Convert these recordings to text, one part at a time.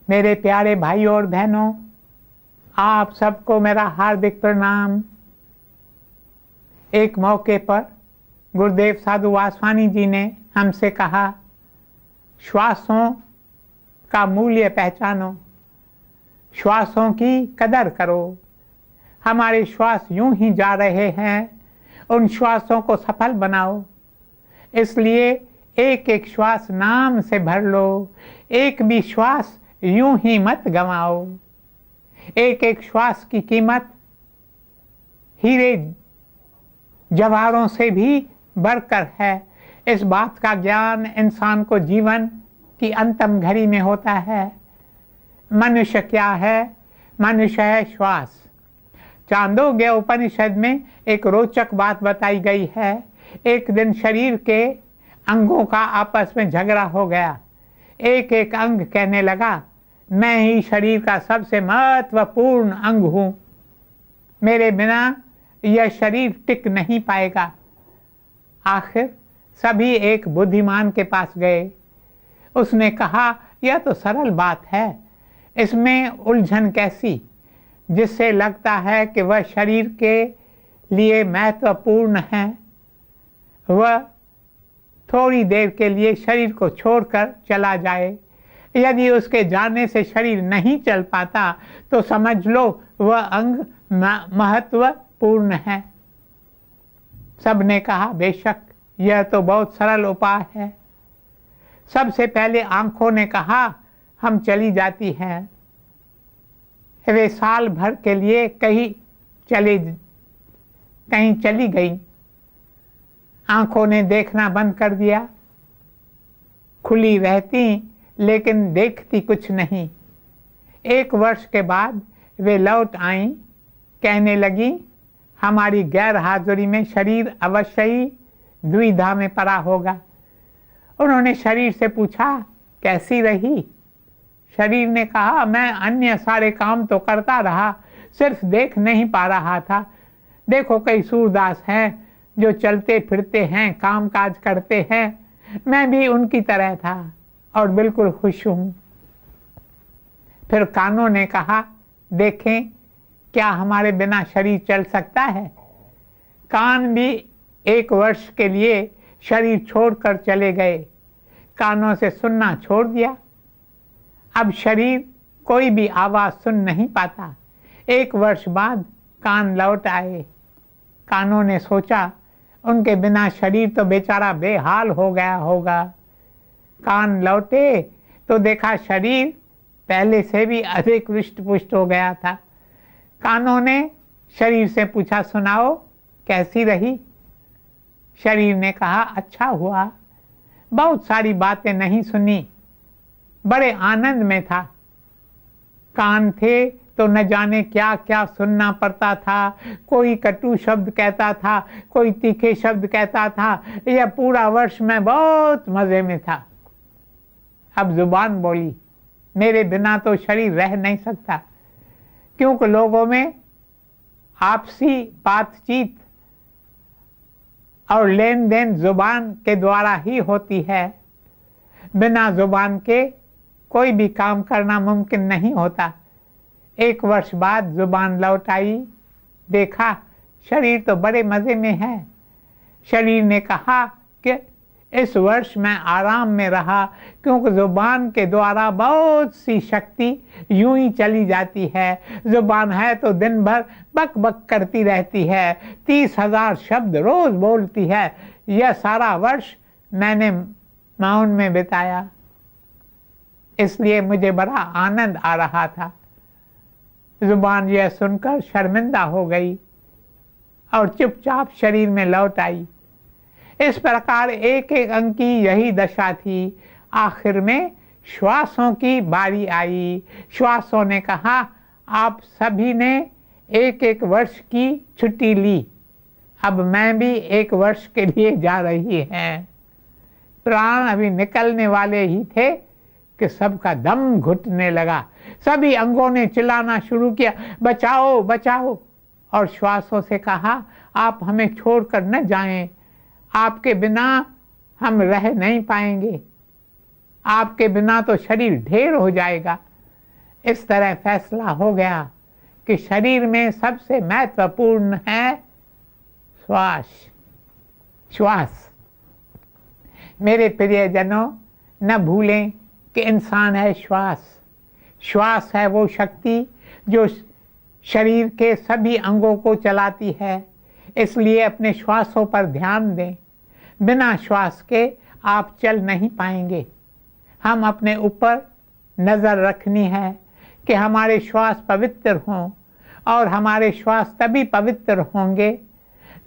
मेरे प्यारे भाइयों और बहनों, आप सबको मेरा हार्दिक प्रणाम। एक मौके पर गुरुदेव साधु वासवानी जी ने हमसे कहा, श्वासों का मूल्य पहचानो, श्वासों की कदर करो। हमारे श्वास यूं ही जा रहे हैं, उन श्वासों को सफल बनाओ। इसलिए एक एक श्वास नाम से भर लो, एक भी श्वास यूं ही मत गंवाओ। एक एक श्वास की कीमत हीरे जवाहरों से भी बढ़कर है। इस बात का ज्ञान इंसान को जीवन की अंतिम घड़ी में होता है। मनुष्य क्या है? मनुष्य है श्वास। चांदोग्य उपनिषद में एक रोचक बात बताई गई है। एक दिन शरीर के अंगों का आपस में झगड़ा हो गया। एक एक अंग कहने लगा, मैं ही शरीर का सबसे महत्वपूर्ण अंग हूं, मेरे बिना यह शरीर टिक नहीं पाएगा। आखिर सभी एक बुद्धिमान के पास गए। उसने कहा, यह तो सरल बात है, इसमें उलझन कैसी, जिससे लगता है कि वह शरीर के लिए महत्वपूर्ण है, वह थोड़ी देर के लिए शरीर को छोड़कर चला जाए। यदि उसके जाने से शरीर नहीं चल पाता तो समझ लो वह अंग महत्वपूर्ण है। सबने कहा, बेशक यह तो बहुत सरल उपाय है। सबसे पहले आंखों ने कहा, हम चली जाती हैं। वे साल भर के लिए कहीं चली गई। आंखों ने देखना बंद कर दिया, खुली रहती लेकिन देखती कुछ नहीं। 1 वर्ष के बाद वे लौट आईं। कहने लगी, हमारी गैर हाजिरी में शरीर अवश्य ही दुविधा में पड़ा होगा। उन्होंने शरीर से पूछा, कैसी रही? शरीर ने कहा, मैं अन्य सारे काम तो करता रहा, सिर्फ देख नहीं पा रहा था। देखो, कई सूरदास हैं जो चलते फिरते हैं, काम काज करते हैं, मैं भी उनकी तरह था और बिल्कुल खुश हूं। फिर कानों ने कहा, देखें क्या हमारे बिना शरीर चल सकता है? कान भी 1 वर्ष के लिए शरीर छोड़कर चले गए। कानों से सुनना छोड़ दिया। अब शरीर कोई भी आवाज सुन नहीं पाता। 1 वर्ष बाद कान लौट आए। कानों ने सोचा, उनके बिना शरीर तो बेचारा बेहाल हो गया होगा। कान लौटे तो देखा शरीर पहले से भी अधिक रुष्ट पुष्ट हो गया था। कानों ने शरीर से पूछा, सुनाओ कैसी रही? शरीर ने कहा, अच्छा हुआ, बहुत सारी बातें नहीं सुनी, बड़े आनंद में था। कान थे तो न जाने क्या क्या सुनना पड़ता था। कोई कटु शब्द कहता था, कोई तीखे शब्द कहता था। यह पूरा वर्ष मैं बहुत मजे में था। अब जुबान बोली, मेरे बिना तो शरीर रह नहीं सकता, क्योंकि लोगों में आपसी बातचीत और लेन देन जुबान के द्वारा ही होती है। बिना जुबान के कोई भी काम करना मुमकिन नहीं होता। 1 वर्ष बाद जुबान लौट आई। देखा शरीर तो बड़े मजे में है। शरीर ने कहा कि इस वर्ष मैं आराम में रहा, क्योंकि जुबान के द्वारा बहुत सी शक्ति यूं ही चली जाती है। जुबान है तो दिन भर बक बक करती रहती है, 30,000 शब्द रोज बोलती है। यह सारा वर्ष मैंने मौन में बिताया, इसलिए मुझे बड़ा आनंद आ रहा था। जुबान यह सुनकर शर्मिंदा हो गई और चुपचाप शरीर में लौट आई। इस प्रकार एक एक अंग की यही दशा थी। आखिर में श्वासों की बारी आई। श्वासों ने कहा, आप सभी ने 1 वर्ष की छुट्टी ली, अब मैं भी 1 वर्ष के लिए जा रही हैं। प्राण अभी निकलने वाले ही थे कि सबका दम घुटने लगा। सभी अंगों ने चिल्लाना शुरू किया, बचाओ बचाओ। और श्वासों से कहा, आप हमें छोड़कर न जाएं, आपके बिना हम रह नहीं पाएंगे, आपके बिना तो शरीर ढेर हो जाएगा। इस तरह फैसला हो गया कि शरीर में सबसे महत्वपूर्ण है श्वास। मेरे प्रियजनों, न भूलें कि इंसान है श्वास है वो शक्ति जो शरीर के सभी अंगों को चलाती है। इसलिए अपने श्वासों पर ध्यान दें। बिना श्वास के आप चल नहीं पाएंगे। हम अपने ऊपर नज़र रखनी है कि हमारे श्वास पवित्र हों, और हमारे श्वास तभी पवित्र होंगे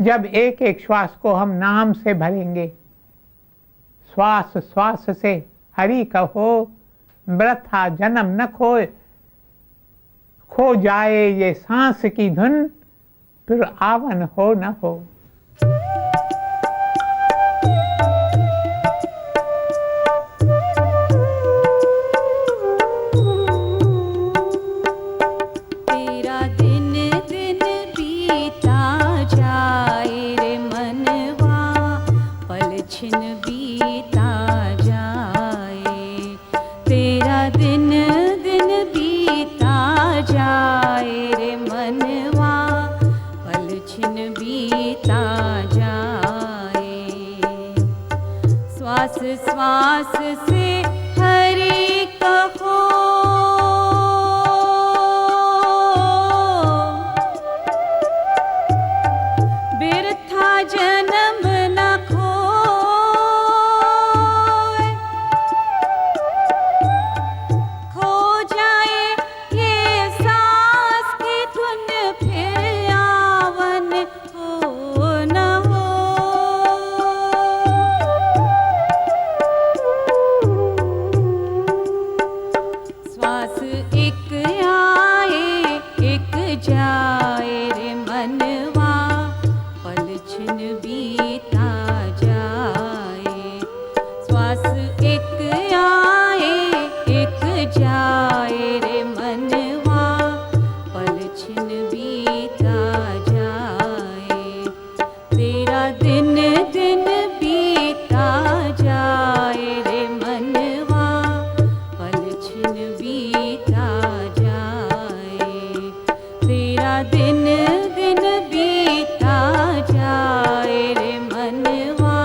जब एक एक श्वास को हम नाम से भरेंगे। श्वास से हरि कहो, वृथा जन्म न खोए। खो जाए ये सांस की धुन, फिर आवन हो न हो। तेरा दिन दिन बीता जाए रे मनवा, पल छिन बीता जाए। तेरा दिन दिन बीता जाए रे मनवा, पल छिन बीता जाए। श्वास श्वास से हरि कहो, बिरथा जन्म न खोए। खो जाए ये सांस की धुन, फिर आवन हो न हो। श्वास एक आए एक जाए रे मनवा, पल छिन बीता जाए। श्वास एक आए एक जाए रे मनवा, पल छिन बीता जाए। तेरा दिन दिन बीता जाए रे मनवा, पल छिन बीता जाए। तेरा दिन दिन बीता जाए रे मनवा,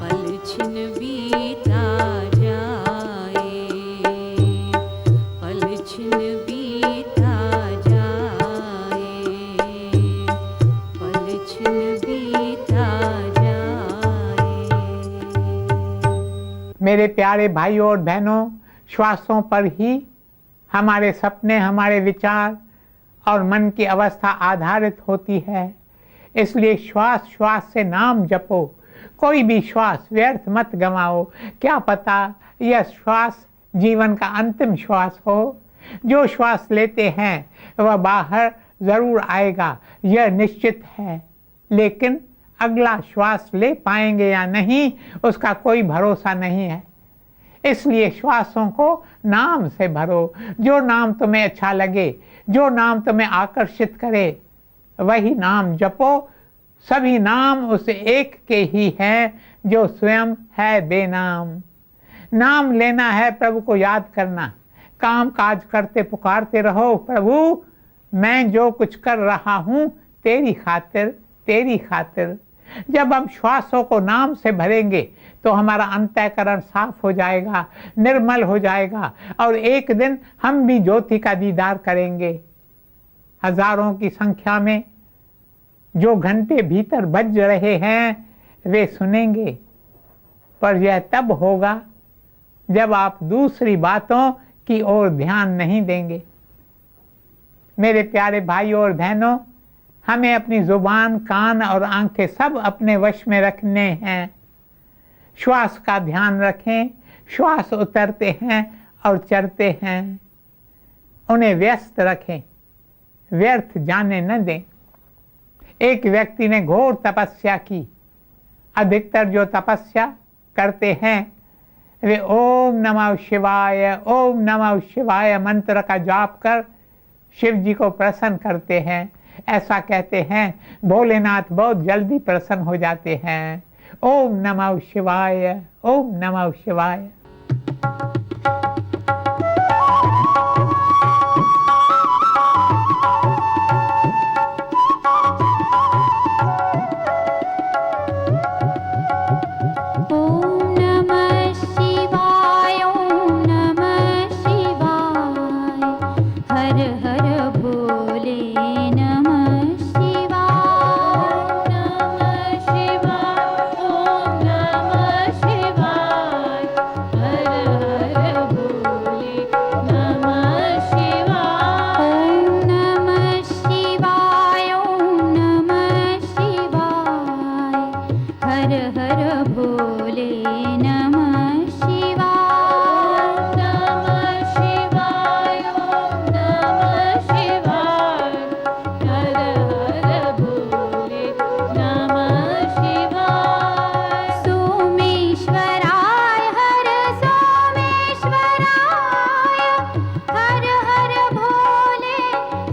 पल छिन बीता जाए। पल छिन बीता जाए। पल छिन बीता जाए। मेरे प्यारे भाइयों और बहनों, श्वासों पर ही हमारे सपने, हमारे विचार और मन की अवस्था आधारित होती है। इसलिए श्वास से नाम जपो। कोई भी श्वास व्यर्थ मत गंवाओ। क्या पता यह श्वास जीवन का अंतिम श्वास हो। जो श्वास लेते हैं वह बाहर जरूर आएगा, यह निश्चित है, लेकिन अगला श्वास ले पाएंगे या नहीं उसका कोई भरोसा नहीं है। इसलिए श्वासों को नाम से भरो। जो नाम तुम्हें अच्छा लगे, जो नाम तुम्हें आकर्षित करे, वही नाम जपो। सभी नाम उस एक के ही हैं जो स्वयं है बेनाम। नाम लेना है, प्रभु को याद करना। काम काज करते पुकारते रहो, प्रभु मैं जो कुछ कर रहा हूँ तेरी खातिर, तेरी खातिर। जब हम श्वासों को नाम से भरेंगे तो हमारा अंतःकरण साफ हो जाएगा, निर्मल हो जाएगा, और एक दिन हम भी ज्योति का दीदार करेंगे। हजारों की संख्या में जो घंटे भीतर बज रहे हैं वे सुनेंगे, पर यह तब होगा जब आप दूसरी बातों की ओर ध्यान नहीं देंगे। मेरे प्यारे भाइयों और बहनों, हमें अपनी जुबान, कान और आंखें सब अपने वश में रखने हैं। श्वास का ध्यान रखें। श्वास उतरते हैं और चढ़ते हैं, उन्हें व्यस्त रखें, व्यर्थ जाने न दें। एक व्यक्ति ने घोर तपस्या की। अधिकतर जो तपस्या करते हैं वे ओम नमः शिवाय, ओम नमः शिवाय मंत्र का जाप कर शिव जी को प्रसन्न करते हैं। ऐसा कहते हैं भोलेनाथ बहुत जल्दी प्रसन्न हो जाते हैं। ओम नमः शिवाय, ओम नमः शिवाय। नमः शिवाय। नमः शिवाय, ओम नमः शिवाय। हर हर भोले नमः शिवाय। सोमेश्वराय हर सोमेश्वराय। हर हर भोले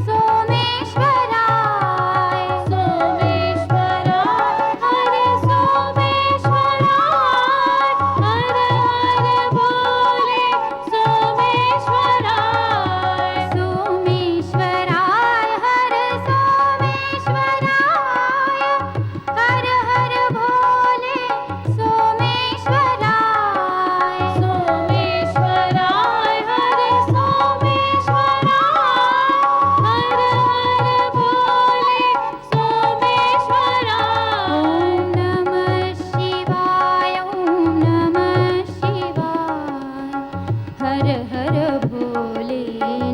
सोमेश्वराय। सोमेश्वराय हर सोमेश्वराय। हर हर भोले सोमेश्वराय। सोमेश्वराय हर सोमेश्वराय। हर हर भोले सोमेश्वराय। सोमेश्वराय हर सोमेश्वराय। हर हर भोले सोमेश्वराय। ओम नमः शिवाय, ओम नमः शिवाय। हर हर भोले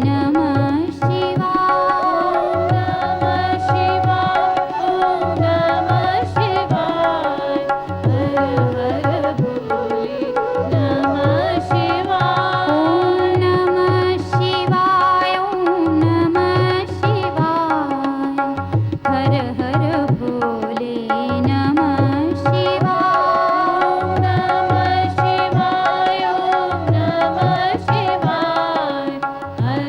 नमः शिवाय। नमः शिवाय, ओम नमः शिवाय। हर हर भोले नमः शिवाय। ओम नमः शिवाय, ओम नमः शिवाय। हर हर भोले नमः शिवाय। ओम नमः शिवाय, ओम नमः शिवाय। हर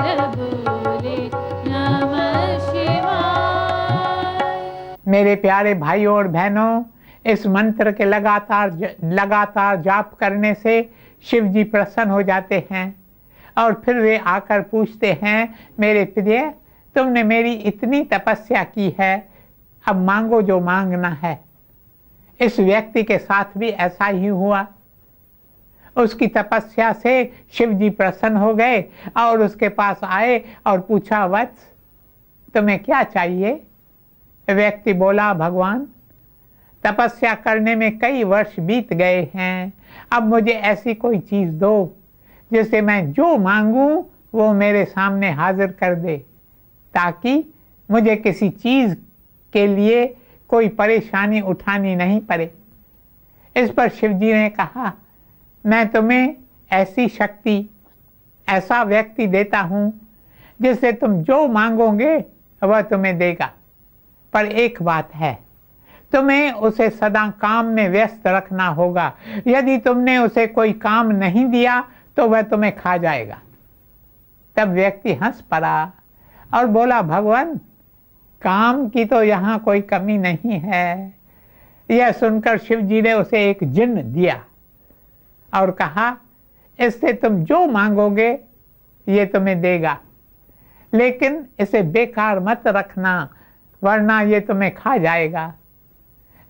हर भोले नमः शिवाय। मेरे प्यारे भाइयों और बहनों, इस मंत्र के लगातार जाप करने से शिव जी प्रसन्न हो जाते हैं और फिर वे आकर पूछते हैं, मेरे प्रिय, तुमने मेरी इतनी तपस्या की है, अब मांगो जो मांगना है। इस व्यक्ति के साथ भी ऐसा ही हुआ। उसकी तपस्या से शिव जी प्रसन्न हो गए और उसके पास आए और पूछा, वत्स, तुम्हें क्या चाहिए? व्यक्ति बोला, भगवान, तपस्या करने में कई वर्ष बीत गए हैं, अब मुझे ऐसी कोई चीज दो जिससे मैं जो मांगू वो मेरे सामने हाजिर कर दे, ताकि मुझे किसी चीज के लिए कोई परेशानी उठानी नहीं पड़े। इस पर शिव जी ने कहा, मैं तुम्हें ऐसी शक्ति, ऐसा व्यक्ति देता हूं जिससे तुम जो मांगोगे वह तुम्हें देगा, पर एक बात है, तुम्हें उसे सदा काम में व्यस्त रखना होगा। यदि तुमने उसे कोई काम नहीं दिया तो वह तुम्हें खा जाएगा। तब व्यक्ति हंस पड़ा और बोला, भगवान, काम की तो यहाँ कोई कमी नहीं है। यह सुनकर शिव जी ने उसे एक जिन्न दिया और कहा, इससे तुम जो मांगोगे ये तुम्हें देगा, लेकिन इसे बेकार मत रखना, वरना ये तुम्हें खा जाएगा।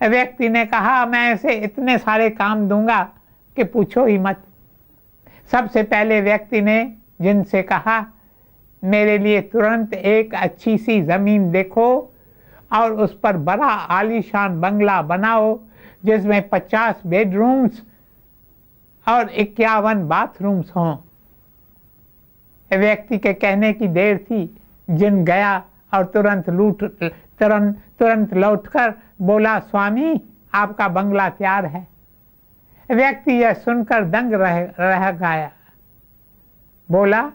व्यक्ति ने कहा, मैं इसे इतने सारे काम दूंगा कि पूछो ही मत। सबसे पहले व्यक्ति ने जिनसे कहा, मेरे लिए तुरंत एक अच्छी सी जमीन देखो और उस पर बड़ा आलीशान बंगला बनाओ जिसमें 50 बेडरूम्स और 51 बाथरूम्स हों। व्यक्ति के कहने की देर थी, जिन गया और तुरंत लौटकर बोला, स्वामी, आपका बंगला तैयार है। व्यक्ति यह सुनकर दंग रह गया। बोला,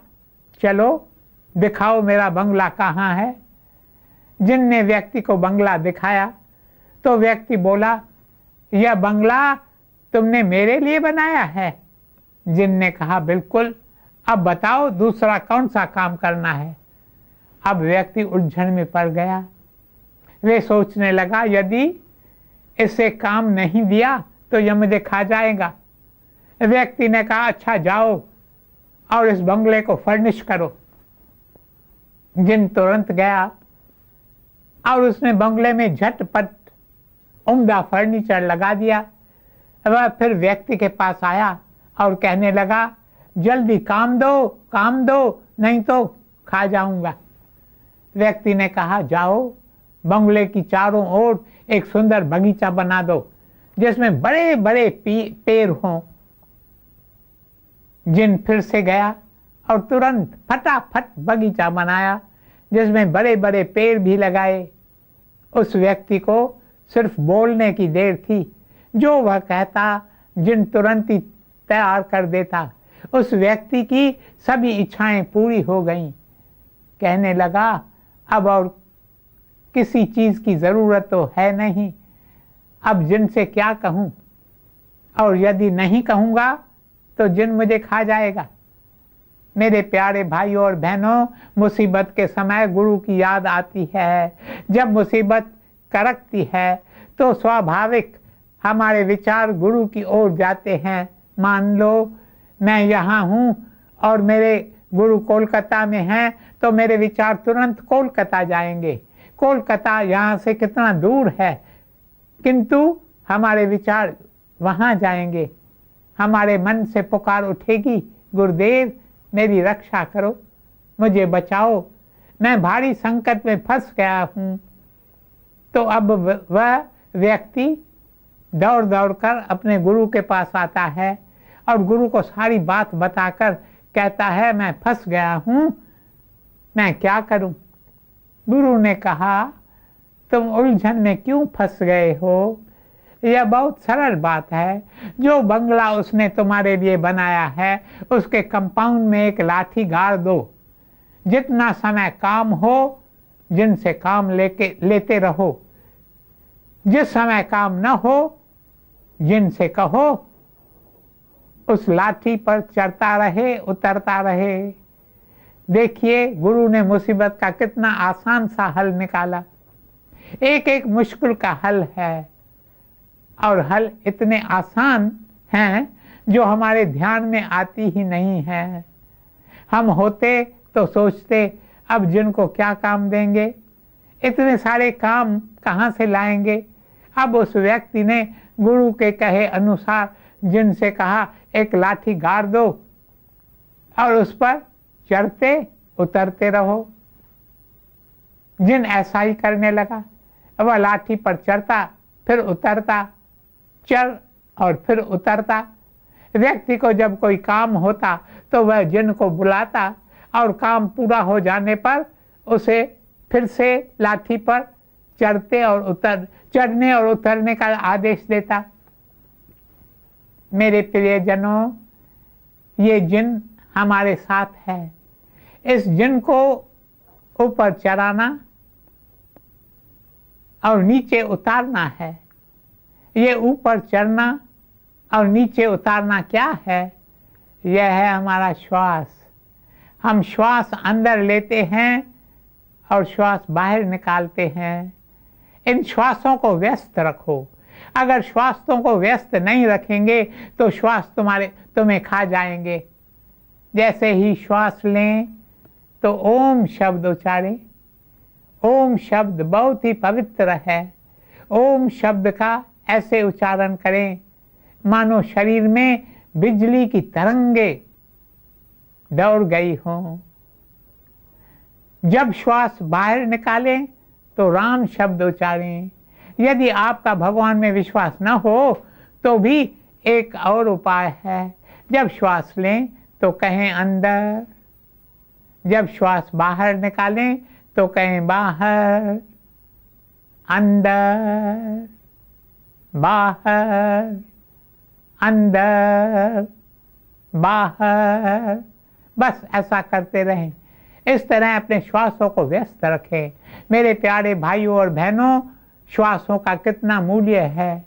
चलो दिखाओ मेरा बंगला कहाँ है। जिनने व्यक्ति को बंगला दिखाया तो व्यक्ति बोला, यह बंगला तुमने मेरे लिए बनाया है? जिन ने कहा, बिल्कुल, अब बताओ दूसरा कौन सा काम करना है। अब व्यक्ति उलझन में पड़ गया। वे सोचने लगा, यदि इससे काम नहीं दिया तो यह मुझे खा जाएगा। व्यक्ति ने कहा, अच्छा जाओ और इस बंगले को फर्निश करो। जिन तुरंत गया और उसने बंगले में झटपट उम्दा फर्नीचर लगा दिया। वह फिर व्यक्ति के पास आया और कहने लगा, जल्दी काम दो, नहीं तो खा जाऊंगा। व्यक्ति ने कहा, जाओ बंगले की चारों ओर एक सुंदर बगीचा बना दो जिसमें बड़े बड़े पेड़ हों। जिन फिर से गया और तुरंत फटाफट बगीचा बनाया जिसमें बड़े बड़े पेड़ भी लगाए। उस व्यक्ति को सिर्फ बोलने की देर थी। जो वह कहता जिन तुरंत ही तैयार कर देता। उस व्यक्ति की सभी इच्छाएं पूरी हो गईं। कहने लगा अब और किसी चीज की जरूरत तो है नहीं, अब जिन से क्या कहूं, और यदि नहीं कहूंगा तो जिन मुझे खा जाएगा। मेरे प्यारे भाइयों और बहनों, मुसीबत के समय गुरु की याद आती है। जब मुसीबत कड़कती है तो स्वाभाविक हमारे विचार गुरु की ओर जाते हैं। मान लो मैं यहाँ हूँ और मेरे गुरु कोलकाता में हैं, तो मेरे विचार तुरंत कोलकाता जाएंगे। कोलकाता यहाँ से कितना दूर है, किंतु हमारे विचार वहाँ जाएंगे। हमारे मन से पुकार उठेगी, गुरुदेव मेरी रक्षा करो, मुझे बचाओ, मैं भारी संकट में फंस गया हूँ। तो अब वह व्यक्ति दौड़ दौड़ कर अपने गुरु के पास आता है और गुरु को सारी बात बताकर कहता है मैं फंस गया हूँ, मैं क्या करूँ। गुरु ने कहा तुम उलझन में क्यों फंस गए हो, यह बहुत सरल बात है। जो बंगला उसने तुम्हारे लिए बनाया है उसके कंपाउंड में एक लाठी गाड़ दो। जितना समय काम हो जिनसे काम लेते रहो, जिस समय काम न हो जिनसे कहो उस लाठी पर चढ़ता रहे उतरता रहे। देखिए गुरु ने मुसीबत का कितना आसान सा हल निकाला। एक एक मुश्किल का हल है, और हल इतने आसान हैं जो हमारे ध्यान में आती ही नहीं है। हम होते तो सोचते अब जिनको क्या काम देंगे, इतने सारे काम कहाँ से लाएंगे। अब उस व्यक्ति ने गुरु के कहे अनुसार जिनसे कहा एक लाठी गाड़ दो और उस पर चढ़ते उतरते रहो। जिन ऐसा ही करने लगा, वह लाठी पर चढ़ता फिर उतरता, चढ़ और फिर उतरता। व्यक्ति को जब कोई काम होता तो वह जिन को बुलाता और काम पूरा हो जाने पर उसे फिर से लाठी पर चढ़ने और उतरने का आदेश देता। मेरे प्रियजनों, ये जिन हमारे साथ है। इस जिन को ऊपर चढ़ाना और नीचे उतारना है। ये ऊपर चढ़ना और नीचे उतारना क्या है? यह है हमारा श्वास। हम श्वास अंदर लेते हैं और श्वास बाहर निकालते हैं। इन श्वासों को व्यस्त रखो। अगर श्वासों को व्यस्त नहीं रखेंगे तो श्वास तुम्हें खा जाएंगे। जैसे ही श्वास लें तो ओम शब्द उच्चारें। ओम शब्द बहुत ही पवित्र है। ओम शब्द का ऐसे उच्चारण करें मानो शरीर में बिजली की तरंगे दौड़ गई हों। जब श्वास बाहर निकालें तो राम शब्द उच्चारें। यदि आपका भगवान में विश्वास न हो तो भी एक और उपाय है। जब श्वास लें तो कहें अंदर, जब श्वास बाहर निकालें तो कहें बाहर, अंदर, बाहर, अंदर, बाहर। बस ऐसा करते रहें। इस तरह अपने श्वासों को व्यस्त रखें। मेरे प्यारे भाइयों और बहनों, श्वासों का कितना मूल्य है।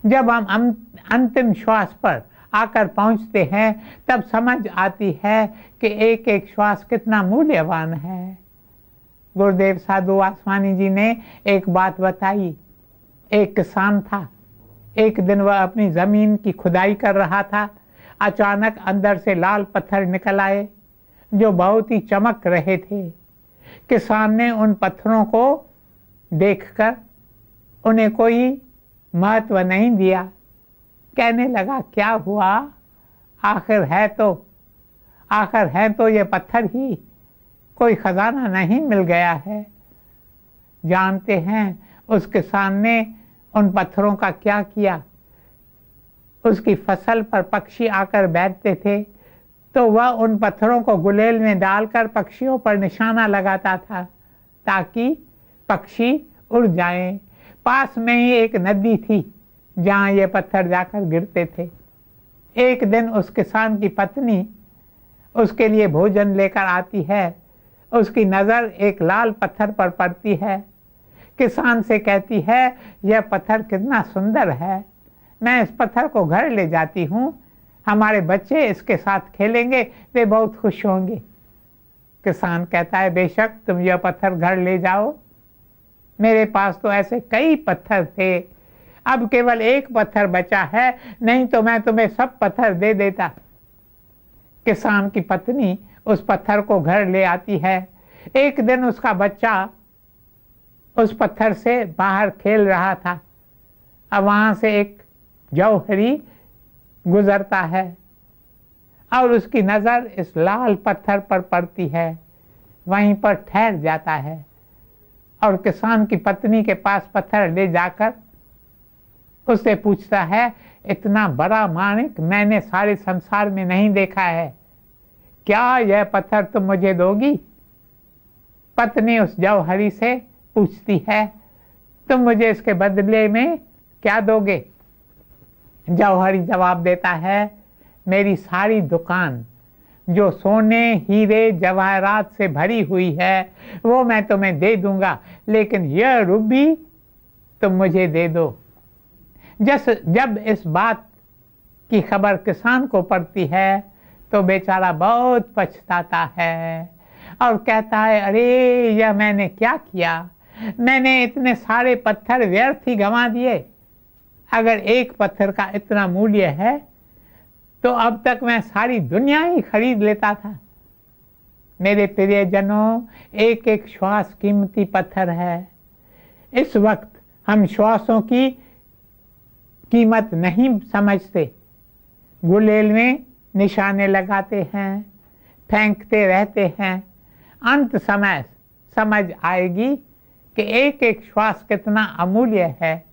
जब हम अंतिम श्वास पर आकर पहुंचते हैं तब समझ आती है कि एक एक श्वास कितना मूल्यवान है। गुरुदेव साधु वासवानी जी ने एक बात बताई। एक किसान था। एक दिन वह अपनी जमीन की खुदाई कर रहा था। अचानक अंदर से लाल पत्थर निकल आए जो बहुत ही चमक रहे थे। किसान ने उन पत्थरों को देखकर उन्हें कोई महत्व नहीं दिया। कहने लगा क्या हुआ, आखिर है तो ये पत्थर ही, कोई खजाना नहीं मिल गया है। जानते हैं उस किसान ने उन पत्थरों का क्या किया? उसकी फसल पर पक्षी आकर बैठते थे तो वह उन पत्थरों को गुलेल में डालकर पक्षियों पर निशाना लगाता था ताकि पक्षी उड़ जाएं। पास में ही एक नदी थी जहाँ ये पत्थर जाकर गिरते थे। एक दिन उस किसान की पत्नी उसके लिए भोजन लेकर आती है। उसकी नज़र एक लाल पत्थर पर पड़ती है। किसान से कहती है, यह पत्थर कितना सुंदर है, मैं इस पत्थर को घर ले जाती हूँ, हमारे बच्चे इसके साथ खेलेंगे, वे बहुत खुश होंगे। किसान कहता है, बेशक तुम यह पत्थर घर ले जाओ, मेरे पास तो ऐसे कई पत्थर थे, अब केवल एक पत्थर बचा है, नहीं तो मैं तुम्हें सब पत्थर दे देता। किसान की पत्नी उस पत्थर को घर ले आती है। एक दिन उसका बच्चा उस पत्थर से बाहर खेल रहा था। अब वहां से एक जौहरी गुजरता है और उसकी नज़र इस लाल पत्थर पर पड़ती है। वहीं पर ठहर जाता है और किसान की पत्नी के पास पत्थर ले जाकर उससे पूछता है, इतना बड़ा माणिक मैंने सारे संसार में नहीं देखा है, क्या यह पत्थर तुम मुझे दोगी? पत्नी उस जौहरी से पूछती है, तुम मुझे इसके बदले में क्या दोगे? जौहरी जवाब देता है, मेरी सारी दुकान जो सोने हीरे जवाहरात से भरी हुई है वो मैं तुम्हें दे दूंगा, लेकिन यह रूबी तुम मुझे दे दो। जब इस बात की खबर किसान को पड़ती है तो बेचारा बहुत पछताता है और कहता है, अरे यह मैंने क्या किया, मैंने इतने सारे पत्थर व्यर्थ ही गंवा दिए। अगर एक पत्थर का इतना मूल्य है तो अब तक मैं सारी दुनिया ही खरीद लेता था। मेरे प्रियजनों, एक एक श्वास कीमती पत्थर है। इस वक्त हम श्वासों की कीमत नहीं समझते, गुलेल में निशाने लगाते हैं, फेंकते रहते हैं। अंत समय समझ आएगी कि एक एक श्वास कितना अमूल्य है।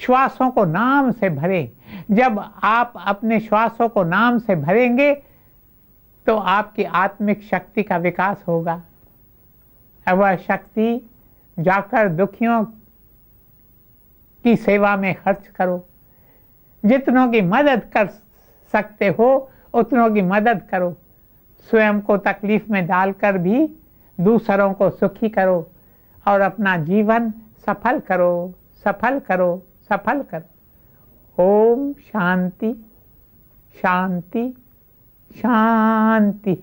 श्वासों को नाम से भरें। जब आप अपने श्वासों को नाम से भरेंगे तो आपकी आत्मिक शक्ति का विकास होगा। वह शक्ति जाकर दुखियों की सेवा में खर्च करो। जितनों की मदद कर सकते हो उतनों की मदद करो। स्वयं को तकलीफ में डालकर भी दूसरों को सुखी करो और अपना जीवन सफल करो, सफल करो, सफल करो। ओम शांति शांति शांति।